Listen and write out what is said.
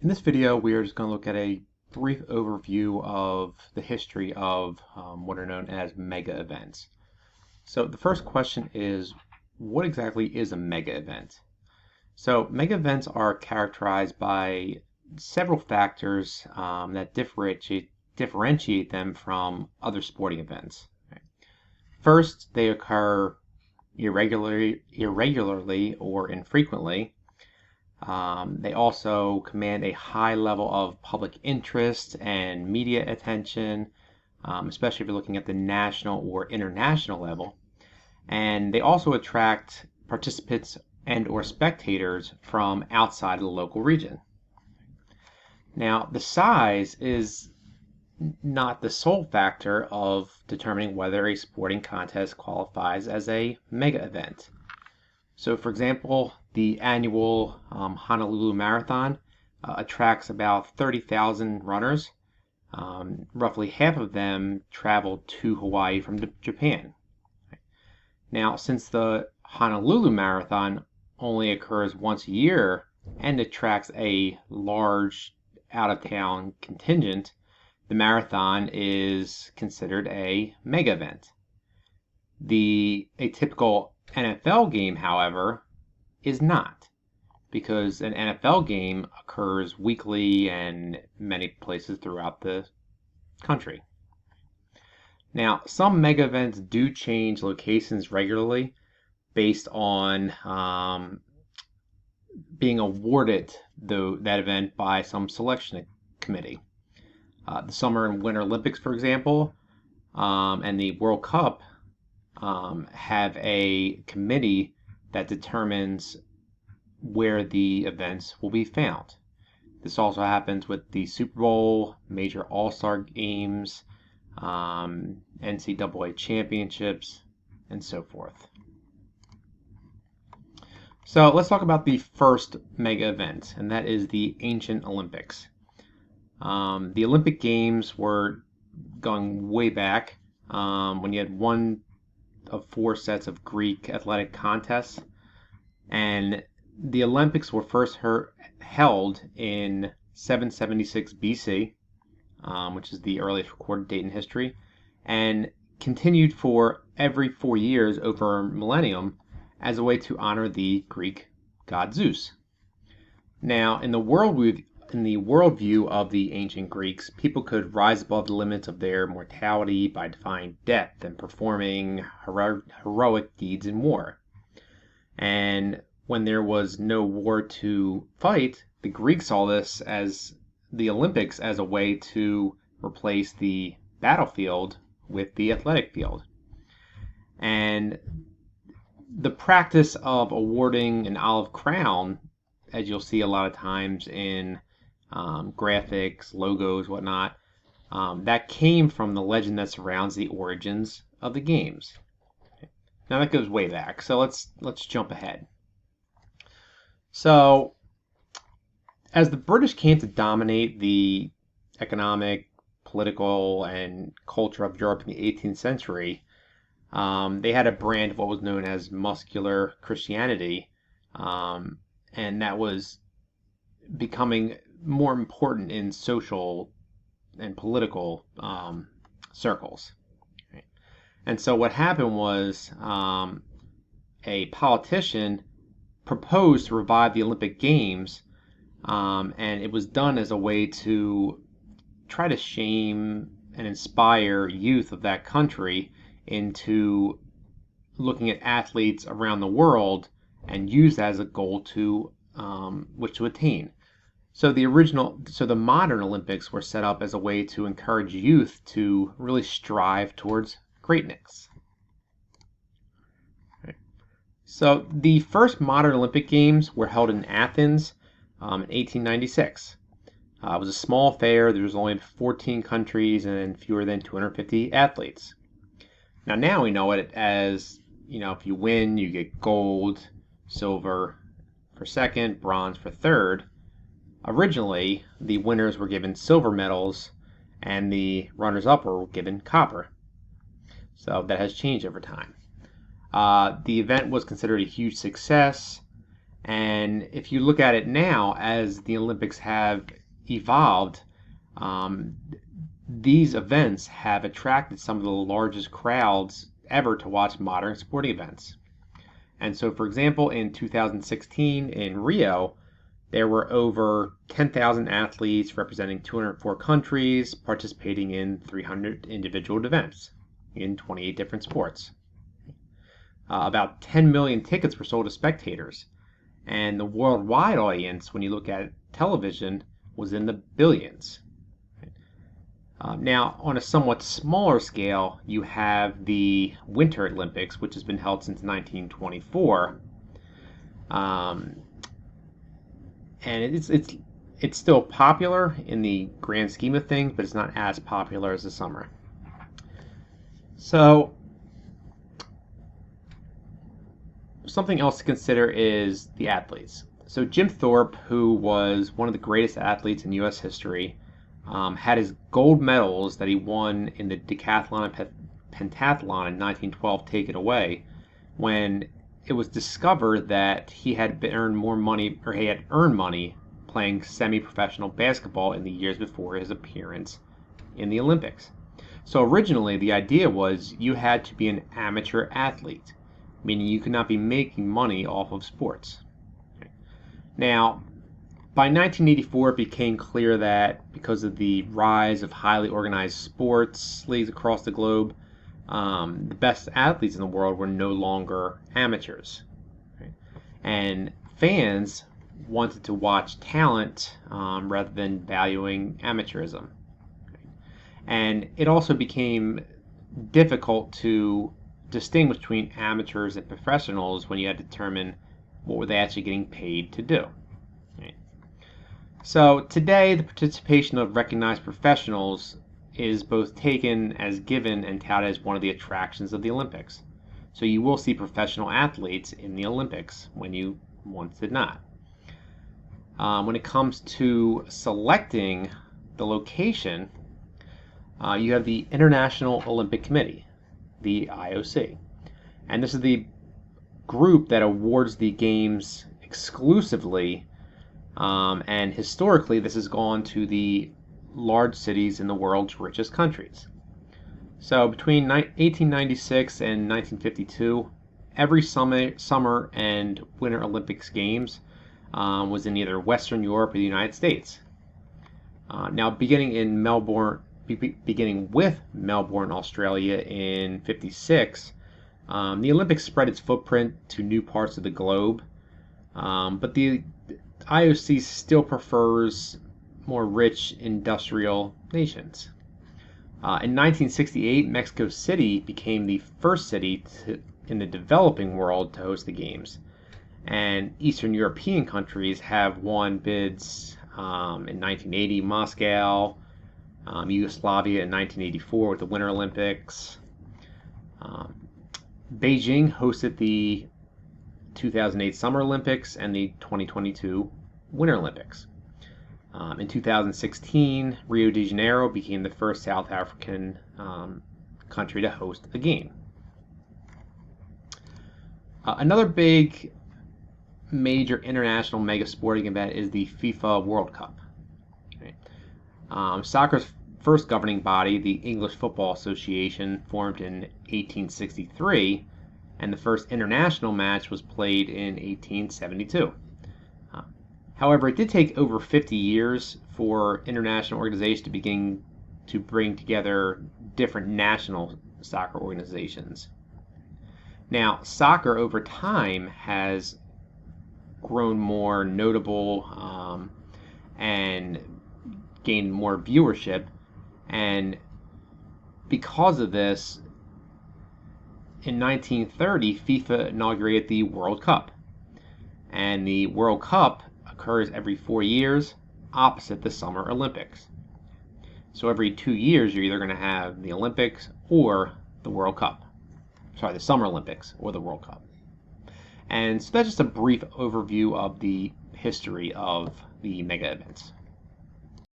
In this video, we are just going to look at a brief overview of the history of what are known as mega events. So the first question is, what exactly is a mega event? So mega events are characterized by several factors that differentiate them from other sporting events. First, they occur irregularly or infrequently. They also command a high level of public interest and media attention, especially if you're looking at the national or international level. And they also attract participants and or spectators from outside of the local region. Now, the size is not the sole factor of determining whether a sporting contest qualifies as a mega event. So, for example, the annual Honolulu Marathon attracts about 30,000 runners. Roughly half of them travel to Hawaii from Japan. Now, since the Honolulu Marathon only occurs once a year and attracts a large out-of-town contingent, the marathon is considered a mega event. A typical NFL game, however, is not, because an NFL game occurs weekly and many places throughout the country. Now, some mega events do change locations regularly based on being awarded that event by some selection committee. The Summer and Winter Olympics, for example, and the World Cup have a committee that determines where the events will be found. This also happens with the Super Bowl, major All-Star games, NCAA championships, and so forth. So let's talk about the first mega event, and that is the ancient Olympics. The Olympic Games were going way back when you had one of four sets of Greek athletic contests, and the Olympics were first held in 776 BC, which is the earliest recorded date in history, and continued for every 4 years over a millennium as a way to honor the Greek god Zeus. Now, in the worldview of the ancient Greeks, people could rise above the limits of their mortality by defying death and performing heroic deeds in war. And when there was no war to fight, the Greeks saw the Olympics as a way to replace the battlefield with the athletic field. And the practice of awarding an olive crown, as you'll see a lot of times in graphics, logos, whatnot, that came from the legend that surrounds the origins of the games. Now that goes way back, so let's jump ahead. So, as the British came to dominate the economic, political, and culture of Europe in the 18th century, they had a brand of what was known as muscular Christianity, and that was becoming more important in social and political circles. And so what happened was a politician proposed to revive the Olympic Games, and it was done as a way to try to shame and inspire youth of that country into looking at athletes around the world and use that as a goal to which to attain. So the modern Olympics were set up as a way to encourage youth to really strive towards greatness. So the first modern Olympic Games were held in Athens in 1896. It was a small affair. There was only 14 countries and fewer than 250 athletes. Now we know it as, if you win, you get gold, silver for second, bronze for third. Originally, the winners were given silver medals and the runners-up were given copper. So that has changed over time. The event was considered a huge success, And if you look at it now, as the Olympics have evolved, um, these events have attracted some of the largest crowds ever to watch modern sporting events. And so, for example, in 2016 in Rio, there were over 10,000 athletes representing 204 countries participating in 300 individual events in 28 different sports. About 10 million tickets were sold to spectators, and the worldwide audience, when you look at television, was in the billions. Now, on a somewhat smaller scale, you have the Winter Olympics, which has been held since 1924, and it's still popular in the grand scheme of things, but it's not as popular as the summer. So, something else to consider is the athletes. So Jim Thorpe, who was one of the greatest athletes in U.S. history, had his gold medals that he won in the decathlon and pentathlon in 1912 taken away when it was discovered that he had earned money playing semi-professional basketball in the years before his appearance in the Olympics. So originally the idea was you had to be an amateur athlete, meaning you could not be making money off of sports. Now, by 1984, it became clear that because of the rise of highly organized sports leagues across the globe, the best athletes in the world were no longer amateurs. Right? And fans wanted to watch talent rather than valuing amateurism. And it also became difficult to distinguish between amateurs and professionals when you had to determine what were they actually getting paid to do. Right? So today, the participation of recognized professionals is both taken as given and touted as one of the attractions of the Olympics. So you will see professional athletes in the Olympics when you once did not. When it comes to selecting the location, you have the International Olympic Committee, the IOC. And this is the group that awards the games exclusively, and historically this has gone to the large cities in the world's richest countries. So between 1896 and 1952, every summer and Winter Olympics games was in either Western Europe or the United States. Now beginning with Melbourne, Australia in '56, the Olympics spread its footprint to new parts of the globe, but the IOC still prefers more rich industrial nations. In 1968, Mexico City became the first city in the developing world to host the Games, and Eastern European countries have won bids in 1980, Moscow, Yugoslavia in 1984 with the Winter Olympics. Beijing hosted the 2008 Summer Olympics and the 2022 Winter Olympics. In 2016, Rio de Janeiro became the first South African country to host a game. Another big major international mega sporting event is the FIFA World Cup. Right? Soccer's first governing body, the English Football Association, formed in 1863, and the first international match was played in 1872. However, it did take over 50 years for international organizations to begin to bring together different national soccer organizations. Now, soccer over time has grown more notable and gained more viewership, and because of this, in 1930, FIFA inaugurated the World Cup, and the World Cup occurs every 4 years opposite the Summer Olympics. So every 2 years you're either going to have the Olympics or the World Cup. Sorry, the Summer Olympics or the World Cup. And so that's just a brief overview of the history of the mega events.